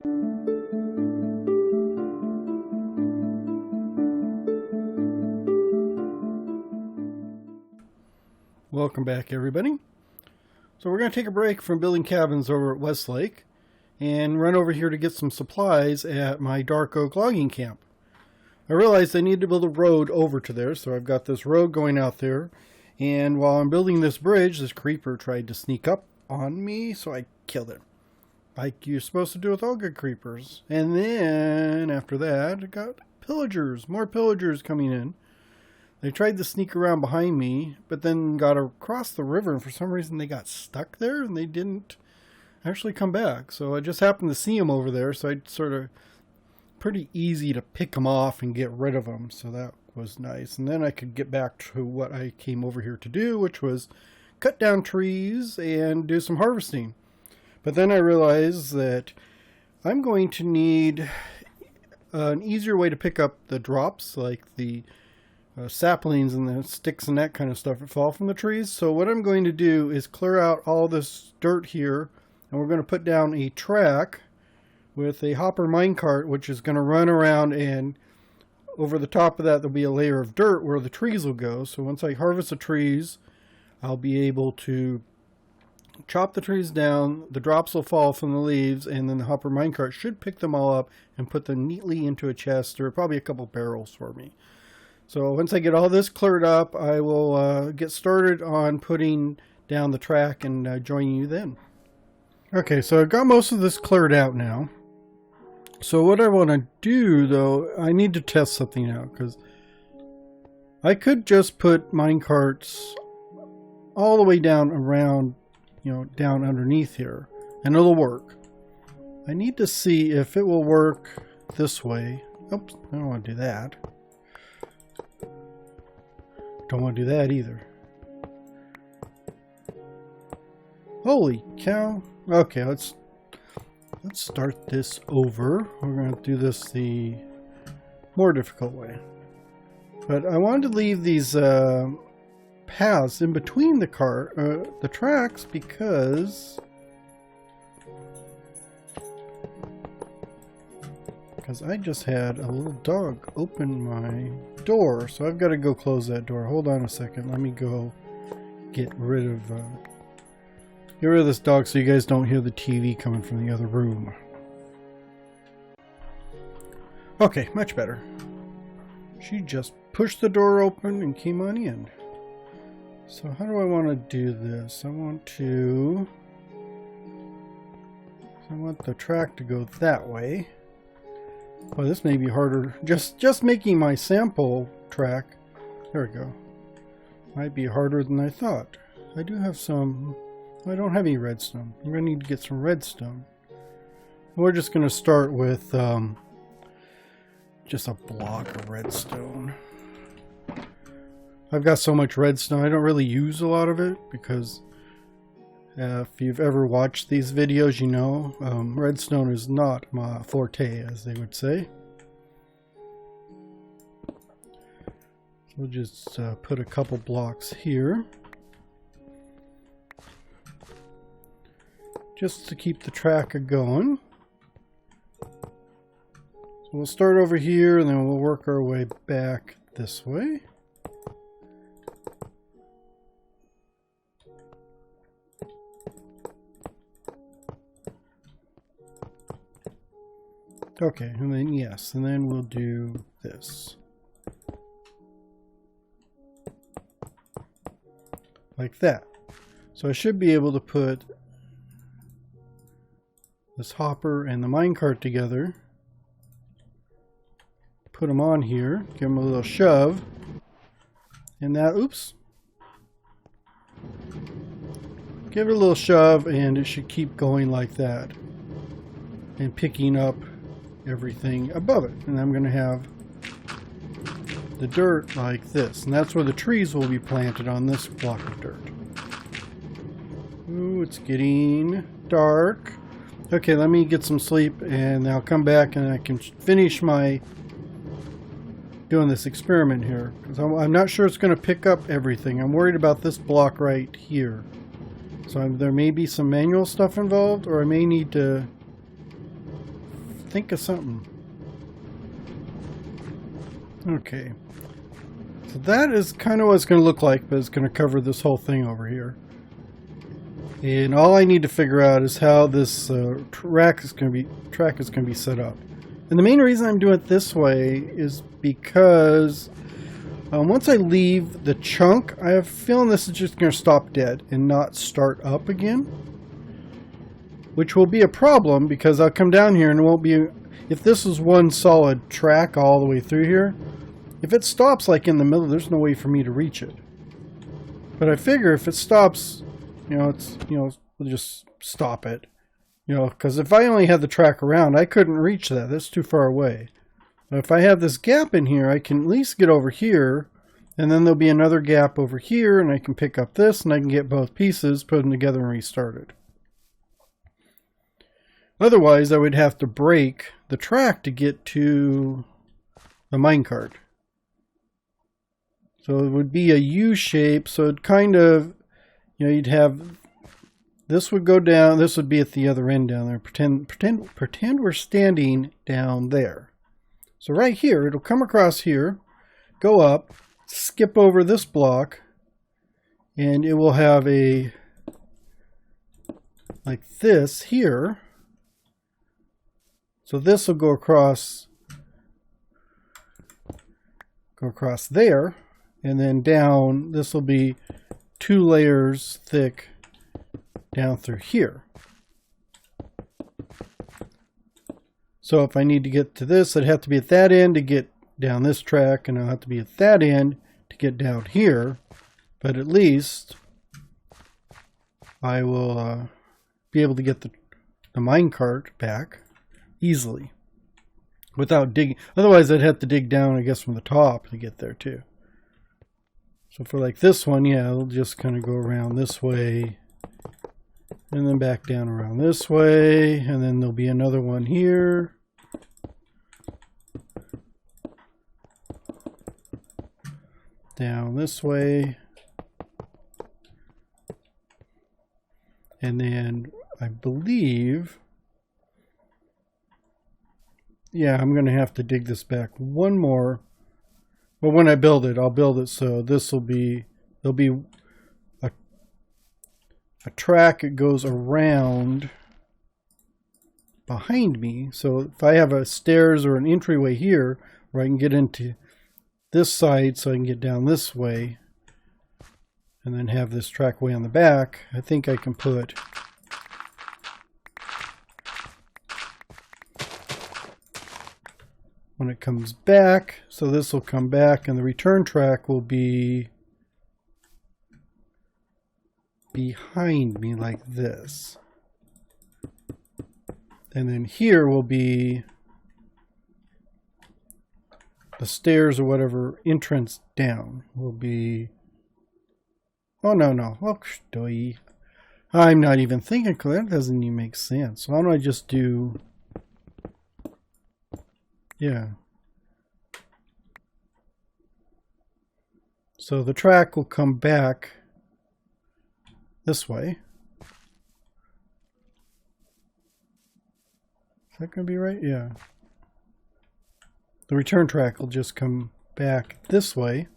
Welcome back, everybody. So we're going to take a break from building cabins over at Westlake and run over here to get some supplies at my Dark Oak logging camp. I realized I need to build a road over to there, so I've got this road going out there. And while I'm building this bridge, this creeper tried to sneak up on me, so I killed him. Like you're supposed to do with all good creepers. And then after that, I got pillagers, more pillagers coming in. They tried to sneak around behind me, but then got across the river, and for some reason they got stuck there, and they didn't actually come back. So I just happened to see them over there, so I sort of pretty easy to pick them off and get rid of them, so that was nice. And then I could get back to what I came over here to do, which was cut down trees and do some harvesting. But then I realized that I'm going to need an easier way to pick up the drops, like the saplings and the sticks and that kind of stuff that fall from the trees. So what I'm going to do is clear out all this dirt here, and we're going to put down a track with a hopper minecart, which is going to run around, and over the top of that there'll be a layer of dirt where the trees will go. So once I harvest the trees, I'll be able to chop the trees down, the drops will fall from the leaves, and then the hopper minecart should pick them all up and put them neatly into a chest or probably a couple barrels for me. So once I get all this cleared up, I will get started on putting down the track and join you then. Okay, so I've got most of this cleared out now. So what I want to do, though, I need to test something out, because I could just put minecarts all the way down around, down underneath here, and it'll work. I need to see if it will work this way. Oops, I don't want to do that. Don't want to do that either. Holy cow. Okay, let's start this over. We're going to do this the more difficult way. But I wanted to leave these paths in between the tracks because I just had a little dog open my door, so I've got to go close that door. Hold on a second. Let me go get rid of this dog so you guys don't hear the TV coming from the other room. Okay, much better. She just pushed the door open and came on in. So how do I want to do this? I want the track to go that way. Well, this may be harder. Just making my sample track, there we go, might be harder than I thought. I do have some, I don't have any redstone. I'm going to need to get some redstone. We're just going to start with just a block of redstone. I've got so much redstone, I don't really use a lot of it, because if you've ever watched these videos, you know, redstone is not my forte, as they would say. So we'll just put a couple blocks here, just to keep the track going. So we'll start over here, and then we'll work our way back this way. Okay, and then yes, and then we'll do this. Like that. So I should be able to put this hopper and the minecart together. Put them on here, give them a little shove. And that, oops. Give it a little shove and it should keep going like that. And picking up everything above it. And I'm going to have the dirt like this, and that's where the trees will be planted, on this block of dirt. Ooh, it's getting dark. Okay, let me get some sleep and I'll come back and I can finish my doing this experiment here, because I'm not sure it's going to pick up everything. I'm worried about this block right here. So there may be some manual stuff involved, or I may need to think of something. Okay. So that is kind of what it's going to look like, but it's going to cover this whole thing over here. And all I need to figure out is how this track is going to be set up. And the main reason I'm doing it this way is because once I leave the chunk, I have a feeling this is just going to stop dead and not start up again. Which will be a problem because I'll come down here and it won't be... If this is one solid track all the way through here, if it stops like in the middle, there's no way for me to reach it. But I figure if it stops, we'll just stop it. Because if I only had the track around, I couldn't reach that. That's too far away. But if I have this gap in here, I can at least get over here, and then there'll be another gap over here, and I can pick up this, and I can get both pieces, put them together, and restart it. Otherwise, I would have to break the track to get to the minecart. So it would be a U shape, so it kind of, you'd have, this would go down, this would be at the other end down there. Pretend we're standing down there. So right here, it'll come across here, go up, skip over this block, and it will have a, like this here. So this will go across there, and then down, this will be 2 layers thick down through here. So if I need to get to this, I'd have to be at that end to get down this track, and I'll have to be at that end to get down here. But at least I will be able to get the minecart back easily without digging. Otherwise, I'd have to dig down, I guess, from the top to get there too. So for like this one, yeah, it'll just kind of go around this way and then back down around this way, and then there'll be another one here. Down this way. And then I believe, yeah, I'm going to have to dig this back one more. But when I build it, I'll build it so this will be, there'll be a track that goes around behind me. So if I have a stairs or an entryway here where I can get into this side so I can get down this way and then have this track way on the back, I think I can put when it comes back, so this will come back and the return track will be behind me like this. And then here will be the stairs or whatever entrance down will be, oh no, oh, I'm not even thinking, that doesn't even make sense. Why don't I just do, yeah. So the track will come back this way. Is that going to be right? Yeah. The return track will just come back this way.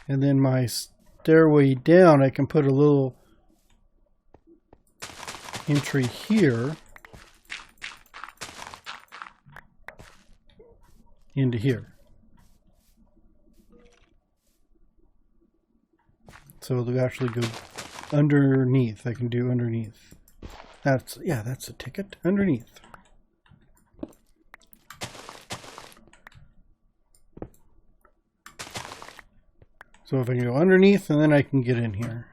And then my stairway down, I can put a little entry here into here. So it'll actually go underneath. I can do underneath. That's, yeah, that's a ticket. Underneath. So if I can go underneath, and then I can get in here.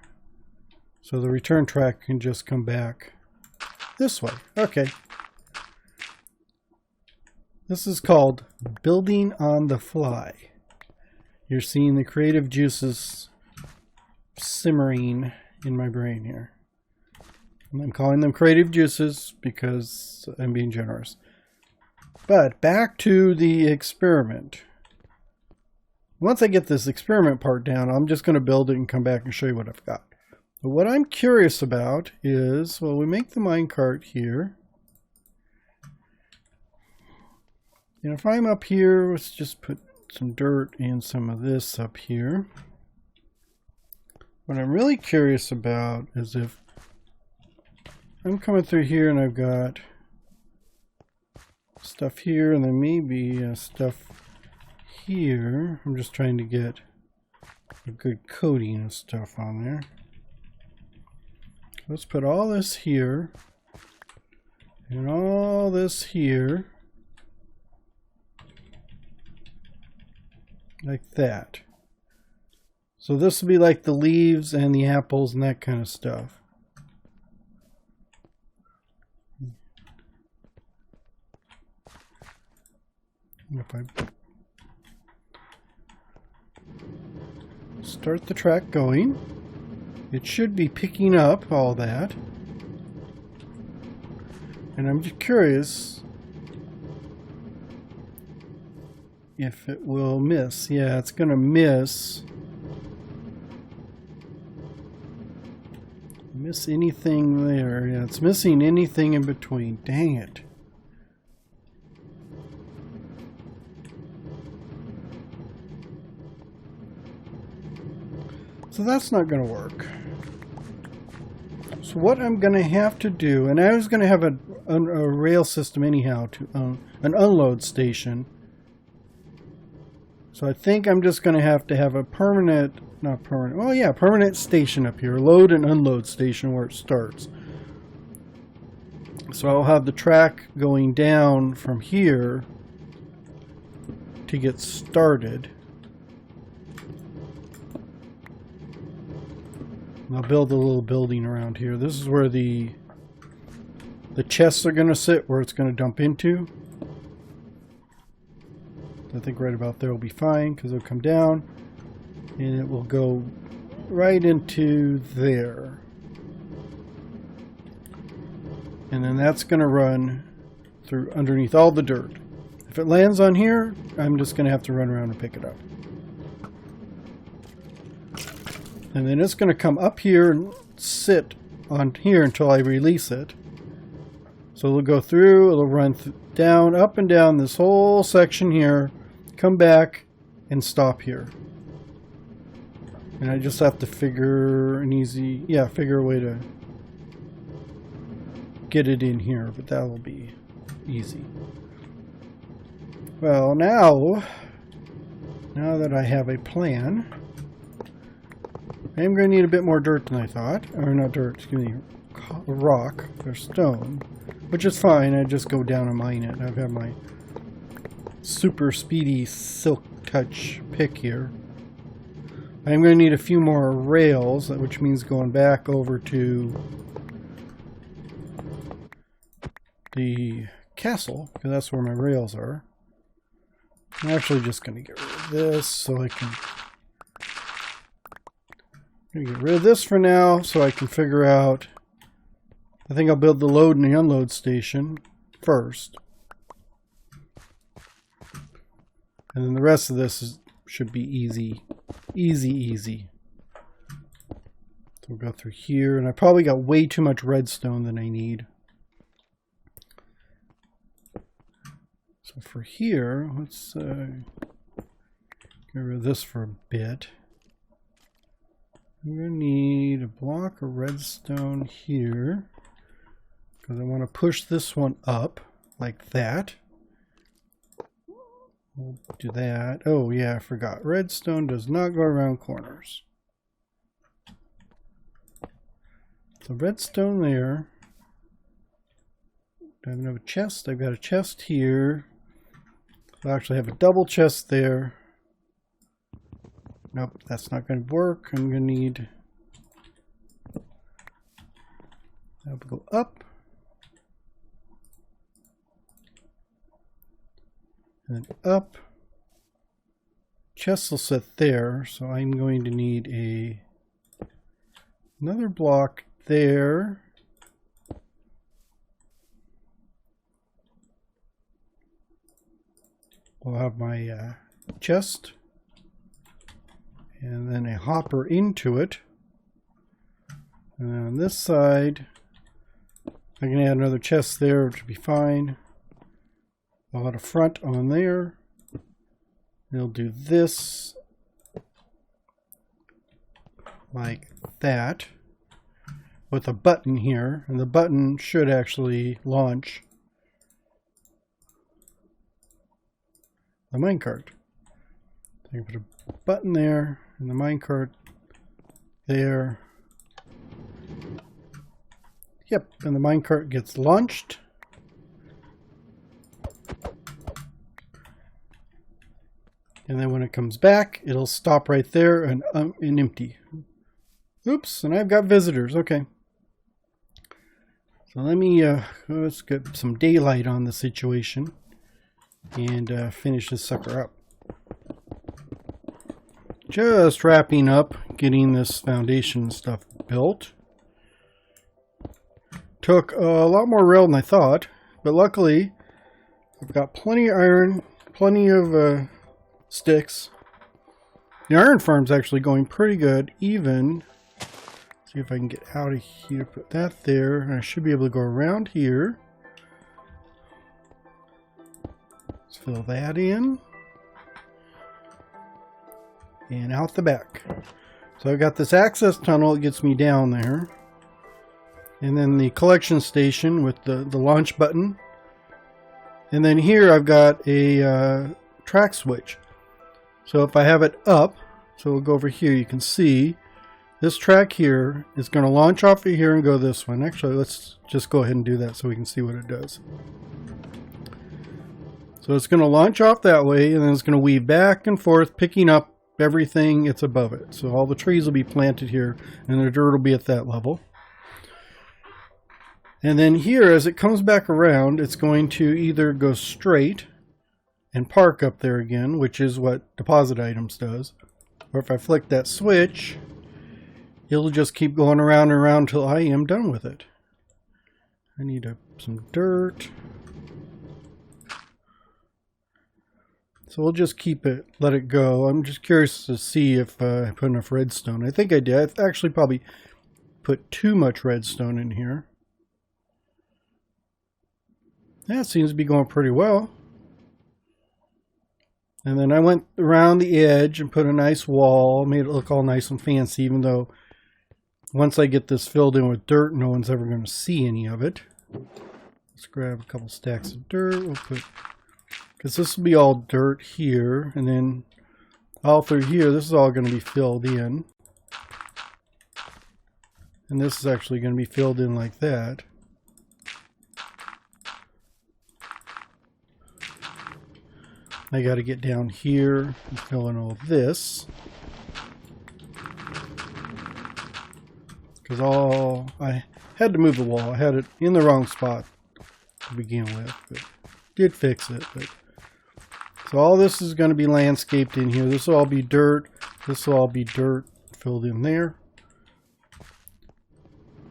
So the return track can just come back this way. Okay. This is called building on the fly. You're seeing the creative juices simmering in my brain here. And I'm calling them creative juices because I'm being generous. But back to the experiment. Once I get this experiment part down, I'm just going to build it and come back and show you what I've got. But what I'm curious about is, well, we make the minecart here. And if I'm up here, let's just put some dirt and some of this up here. What I'm really curious about is if I'm coming through here and I've got stuff here and then maybe stuff here. I'm just trying to get a good coating and stuff on there. Let's put all this here and all this here like that. So this will be like the leaves and the apples and that kind of stuff. If I start the track going, it should be picking up all that. And I'm just curious if it will miss. Yeah, it's going to miss. Miss anything there. Yeah, it's missing anything in between. Dang it. So that's not going to work. So what I'm going to have to do, and I was going to have a rail system anyhow, to an unload station. So I think I'm just going to have a permanent, not permanent, well yeah, permanent station up here, load and unload station where it starts. So I'll have the track going down from here to get started. And I'll build a little building around here. This is where the chests are going to sit, where it's going to dump into. I think right about there will be fine because it'll come down and it will go right into there. And then that's going to run through underneath all the dirt. If it lands on here, I'm just going to have to run around and pick it up. And then it's going to come up here and sit on here until I release it. So it'll go through, it'll run down, up and down this whole section here, come back and stop here. And I just have to figure figure a way to get it in here, but that will be easy. Well, now that I have a plan, I am going to need a bit more dirt than I thought. Or not dirt, excuse me, rock or stone, which is fine. I just go down and mine it. I've got my super speedy silk touch pick here. I'm going to need a few more rails, which means going back over to the castle, because that's where my rails are. I'm actually just going to get rid of this so I can get rid of this for now so I can figure out. I think I'll build the load and the unload station first. And then the rest of this should be easy. Easy. So we'll go through here, and I probably got way too much redstone than I need. So for here, let's get rid of this for a bit. I'm going to need a block of redstone here because I want to push this one up like that. We'll do that. Oh yeah, I forgot. Redstone does not go around corners. So redstone there. Do I have another chest? I've got a chest here. I actually have a double chest there. Nope, that's not going to work. I'm going to need that will go up. And then up. Chest will sit there, so I'm going to need another block there. We'll have my chest. And then a hopper into it. And on this side, I can add another chest there, which would be fine. I'll add a front on there. We'll do this like that with a button here, and the button should actually launch the minecart. So you put a button there and the minecart there. Yep, and the minecart gets launched. And then when it comes back, it'll stop right there and empty. Oops, and I've got visitors. Okay. So let's get some daylight on the situation and finish this sucker up. Just wrapping up getting this foundation stuff built. Took a lot more rail than I thought, but luckily I've got plenty of iron, plenty of sticks. The iron farm's actually going pretty good. Even, see if I can get out of here, put that there, and I should be able to go around here. Let's fill that in. And out the back. So I've got this access tunnel that gets me down there. And then the collection station with the launch button. And then here I've got a track switch. So if I have it up, so we'll go over here, you can see this track here is going to launch off of here and go this one. Actually, let's just go ahead and do that so we can see what it does. So it's going to launch off that way, and then it's going to weave back and forth, picking up everything it's above it. So all the trees will be planted here, and the dirt will be at that level. And then here, as it comes back around, it's going to either go straight and park up there again, which is what deposit items does. Or if I flick that switch, it'll just keep going around and around until I am done with it. I need some dirt. So we'll just keep it, let it go. I'm just curious to see if I put enough redstone. I think I did. I actually probably put too much redstone in here. That seems to be going pretty well. And then I went around the edge and put a nice wall, made it look all nice and fancy, even though once I get this filled in with dirt, no one's ever going to see any of it. Let's grab a couple stacks of dirt. We'll put, because this will be all dirt here, and then all through here, this is all going to be filled in. And this is actually going to be filled in like that. I got to get down here and fill in all this. Because I had to move the wall. I had it in the wrong spot to begin with, but did fix it. So all this is going to be landscaped in here. This will all be dirt. This will all be dirt filled in there.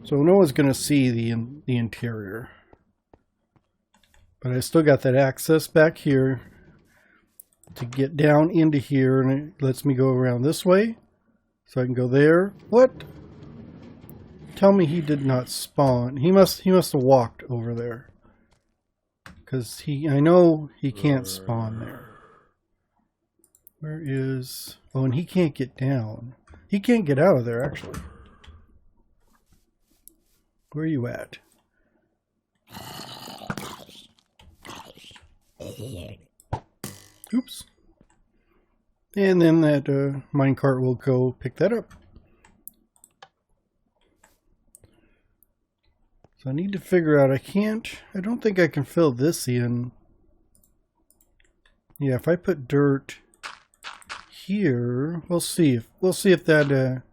So no one's going to see the interior. But I still got that access back here to get down into here, and it lets me go around this way. So I can go there. What? Tell me he did not spawn. He must have walked over there. Because I know he can't spawn there. Where is... Oh, and he can't get down. He can't get out of there, actually. Where are you at? Oops. And then that minecart will go pick that up. So I need to figure out, I don't think I can fill this in. Yeah, if I put dirt here, we'll see if that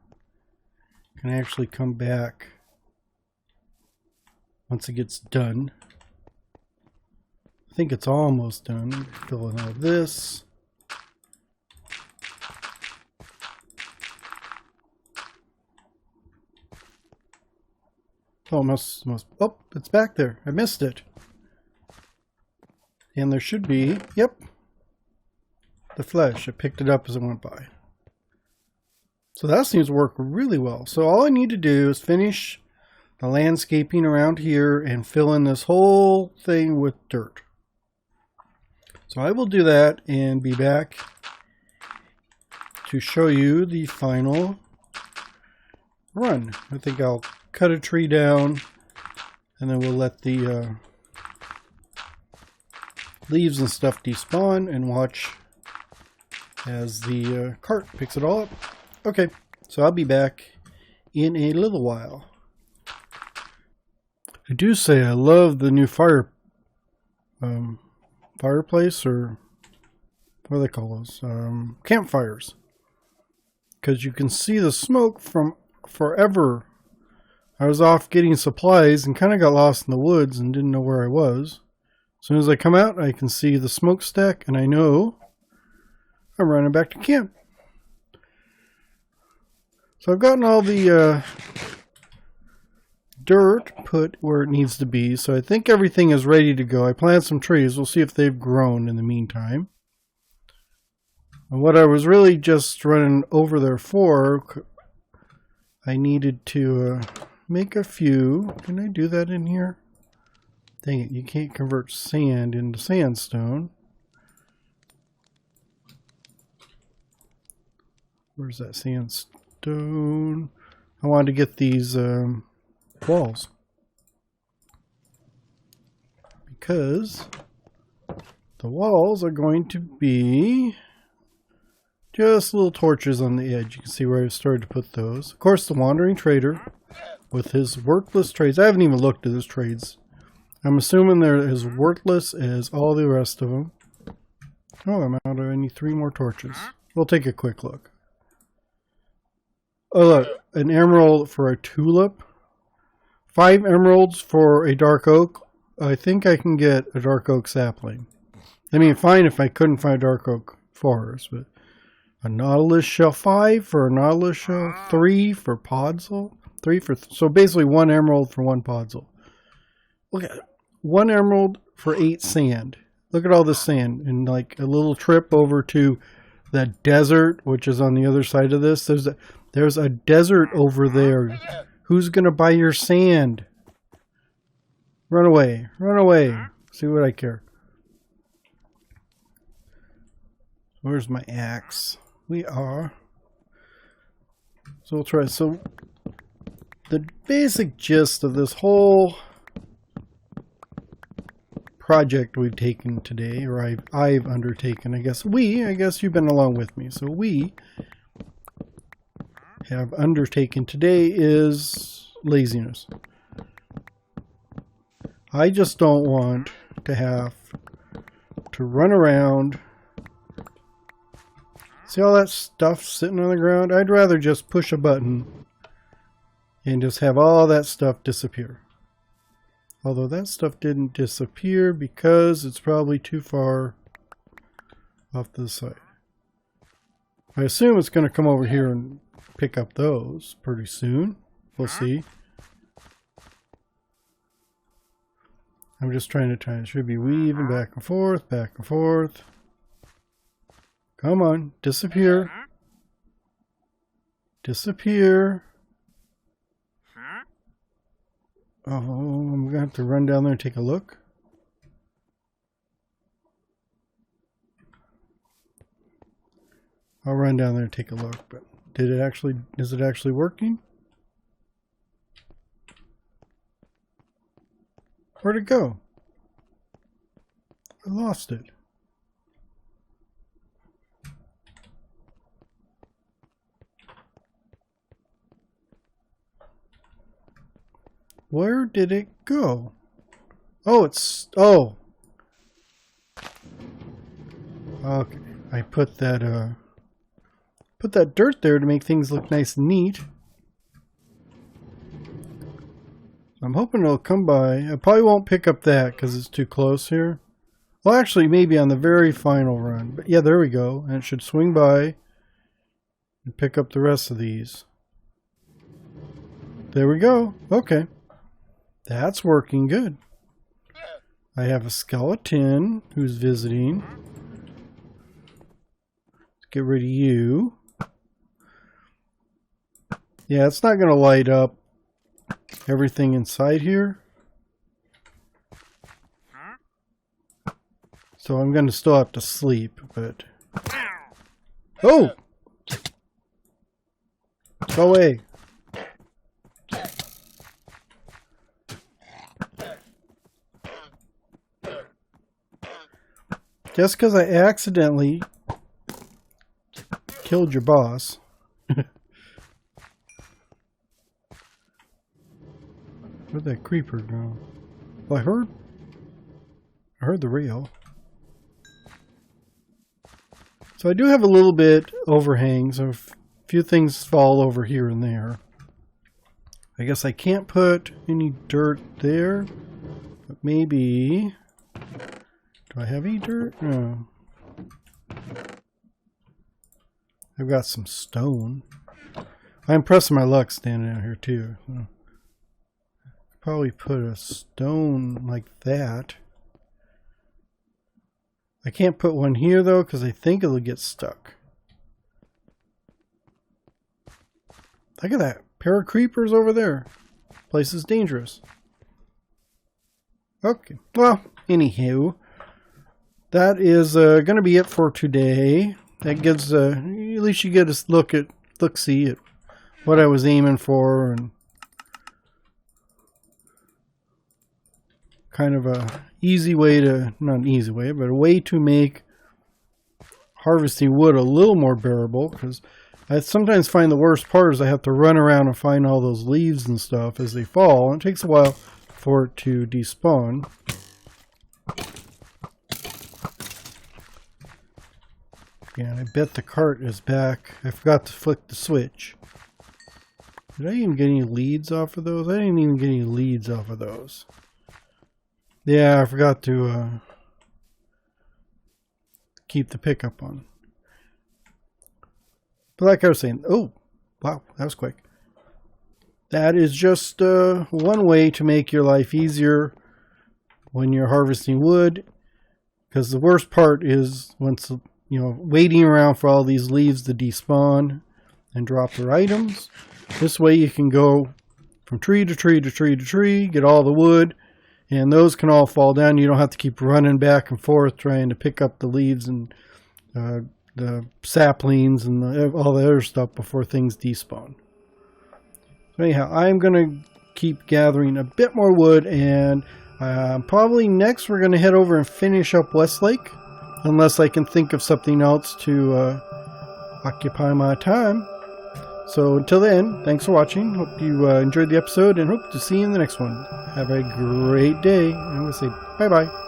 can actually come back once it gets done. I think it's almost done. Fill in all this. Oh, oh, it's back there. I missed it. And there should be, yep, the flesh. I picked it up as it went by. So that seems to work really well. So all I need to do is finish the landscaping around here and fill in this whole thing with dirt. So I will do that and be back to show you the final run. I think I'll cut a tree down and then we'll let the leaves and stuff despawn and watch as the cart picks it all up. Okay, so I'll be back in a little while. I do say I love the new fireplace, or what do they call those? Campfires. Because you can see the smoke from forever. I was off getting supplies and kind of got lost in the woods and didn't know where I was. As soon as I come out, I can see the smokestack and I know I'm running back to camp. So I've gotten all the dirt put where it needs to be, so I think everything is ready to go. I planted some trees. We'll see if they've grown in the meantime. And what I was really just running over there for, I needed to make a few. Can I do that in here? Dang it, you can't convert sand into sandstone. Where's that sandstone? I wanted to get these walls. Because the walls are going to be just little torches on the edge. You can see where I've started to put those. Of course, the wandering trader with his worthless trades. I haven't even looked at his trades. I'm assuming they're as worthless as all the rest of them. Oh, I'm out of I need 3 more torches. We'll take a quick look. Oh, look, an emerald for a tulip. 5 emeralds for a dark oak. I think I can get a dark oak sapling. I mean, fine if I couldn't find a dark oak forest, but a nautilus shell. 5 for a nautilus shell. 3 for podzol. 3 for so basically 1 emerald for 1 podzol. Look at 1 emerald for 8 sand. Look at all this sand, and like a little trip over to the desert, which is on the other side of this. There's a desert over there. Who's gonna buy your sand? Run away! Run away! See what I care. Where's my axe? We are. So we'll try. So the basic gist of this whole project we've taken today, or I've undertaken, I guess you've been along with me. So we have undertaken today is laziness. I just don't want to have to run around. See all that stuff sitting on the ground? I'd rather just push a button and just have all that stuff disappear. Although that stuff didn't disappear because it's probably too far off to the side. I assume it's going to come over here and pick up those pretty soon. We'll see. I'm just trying to time. It should be weaving back and forth, back and forth. Come on, disappear. Disappear. Oh, I'm going to have to run down there and take a look. I'll run down there and take a look, but is it actually working? Where'd it go? I lost it. Where did it go? Oh, oh. Okay, I put that dirt there to make things look nice and neat. I'm hoping it'll come by. I probably won't pick up that because it's too close here. Well, actually, maybe on the very final run. But yeah, there we go. And it should swing by and pick up the rest of these. There we go. Okay. That's working good. I have a skeleton who's visiting. Let's get rid of you. Yeah, it's not going to light up everything inside here. So I'm going to still have to sleep, but... Oh! Go away. Just because I accidentally killed your boss. Where'd that creeper go? Well, I heard the rail. So I do have a little bit overhang, so a few things fall over here and there. I guess I can't put any dirt there, but maybe... Do I have any dirt? No. I've got some stone. I'm pressing my luck standing out here too. So probably put a stone like that. I can't put one here though because I think it'll get stuck. Look at that. Pair of creepers over there. Place is dangerous. Okay. Well, anywho. That is going to be it for today. That gives, at least you get a look-see at what I was aiming for, and kind of a easy way to, not an easy way, but a way to make harvesting wood a little more bearable, because I sometimes find the worst part is I have to run around and find all those leaves and stuff as they fall, and it takes a while for it to despawn. Yeah, I bet the cart is back. I forgot to flick the switch. Did I even get any leads off of those? I didn't even get any leads off of those. Yeah, I forgot to keep the pickup on. But like I was saying, oh, wow, that was quick. That is just one way to make your life easier when you're harvesting wood. Because the worst part is once... waiting around for all these leaves to despawn and drop their items. This way you can go from tree to tree to tree to tree, get all the wood, and those can all fall down. You don't have to keep running back and forth trying to pick up the leaves and the saplings and all the other stuff before things despawn. So anyhow, I'm going to keep gathering a bit more wood, and probably next we're going to head over and finish up Westlake. Unless I can think of something else to occupy my time. So until then, thanks for watching. Hope you enjoyed the episode and hope to see you in the next one. Have a great day. I'm going to say bye-bye.